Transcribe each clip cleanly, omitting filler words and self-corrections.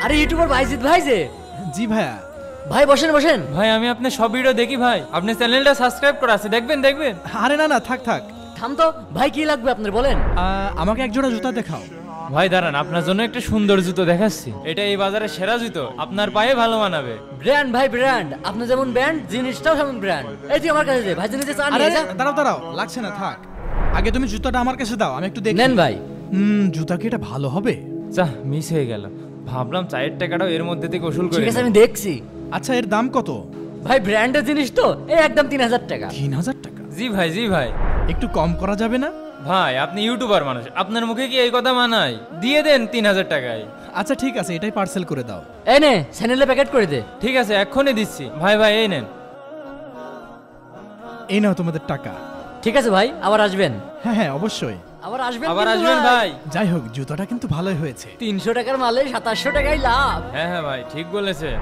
আরে ইউটিউবার ভাইজিৎ ভাই যে। জি ভাইয়া। ভাই বসেন বসেন। ভাই আমি আপনার সব ভিডিও দেখি ভাই, আপনি চ্যানেলটা সাবস্ক্রাইব করা আছে, দেখবেন দেখবেন। আরে না না, থাক থাক। থাম তো ভাই, কি লাগবে আপনার বলেন। আমাকে এক জোড়া জুতা দেখাও। ভাই দাঁড়ান, আপনার জন্য একটা সুন্দর জুতো দেখাচ্ছি। এটা এই বাজারে সেরা জুতো, আপনার পায়ে ভালো মানাবে। ব্র্যান্ড ভাই ব্র্যান্ড, আপনি যেমন ব্র্যান্ড জিনিসটাও তেমন ব্র্যান্ড। এই তুই আমার কাছে দে ভাই, জিনিসটা চান নিয়ে যা। দাঁড়াও দাঁড়াও, লাগছে না, থাক। আগে তুমি জুতাটা আমার কাছে দাও, আমি একটু দেখি। নেন ভাই। জুতা কি এটা ভালো হবে? যা মিস হয়ে গেল, ভাবলাম চায়ের টাকাটাও এর মধ্যে থেকে ওসুল করে। ঠিক আছে আমি দেখছি। আচ্ছা এর দাম কত? ভাই ব্র্যান্ডের জিনিস তো, এই একদম 3000 টাকা। 3000 টাকা? জি ভাই জি ভাই। একটু কম করা যাবে না? ভাই আপনি ইউটিউবার মানুষ, আপনার মুখে কি এই কথা মানায়? দিয়ে দেন 3000 টাকায়। আচ্ছা ঠিক আছে, এটাই পার্সেল করে দাও। এই নে চ্যানেলে প্যাকেট করে দে। ঠিক আছে এক্ষুনি দিচ্ছি। ভাই ভাই এই নেন। এই নাও তোমাদের টাকা। ঠিক আছে ভাই, আবার আসবেন। হ্যাঁ হ্যাঁ অবশ্যই আবার আসবেন, আবার কিন্তু আসবেন ভাই। যাই হোক, জুতাটা কিন্তু ভালোই হয়েছে। 300 টাকার মালে 2700 টাকাই লাভ। হ্যাঁ হ্যাঁ ভাই ঠিক বলেছে।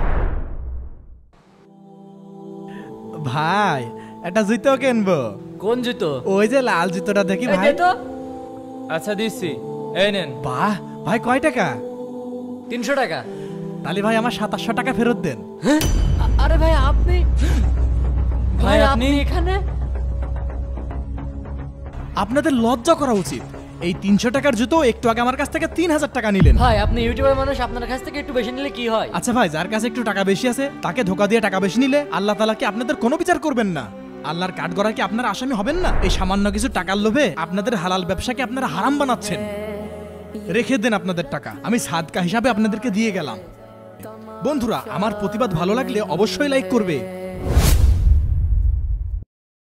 ভাই একটা জুতো কিনবো। কোন জুতো? ওই যে লাল জুতোটা দেখি এই ভাই। দে তো। আচ্ছা দিচ্ছি, এই নেন। বাহ ভাই, কয় টাকা? 300 টাকা। তাহলে ভাই আমার 2700 টাকা ফেরত দেন। হ্যাঁ? আরে ভাই আপনি, ভাই ভাই, আপনি আপনি- এখানে? আপনাদের লজ্জা করা উচিত। এই 300 টাকার জুতো একটু আগে আমার কাছ থেকে 3000 টাকা নিলেন। ভাই আপনি ইউটিউবার মানুষ, আপনার কাছ থেকে একটু বেশি নিলে কি হয়? আচ্ছা ভাই, যার কাছে একটু টাকা বেশি আছে তাকে ধোকা দিয়ে টাকা বেশি নিলে আল্লাহ তাআলা কি আপনাদের কোনো বিচার করবেন না? আল্লাহর কাঠ গড়ায় কি আপনারা আসামি হবেন না? এই সামান্য কিছু টাকার লোভে আপনাদের হালাল ব্যবসাকে আপনারা হারাম বানাচ্ছেন। রেখে দেন আপনাদের টাকা, আমি সাদকা হিসাবে আপনাদেরকে দিয়ে গেলাম। বন্ধুরা, আমার প্রতিবাদ ভালো লাগলে অবশ্যই লাইক করবে।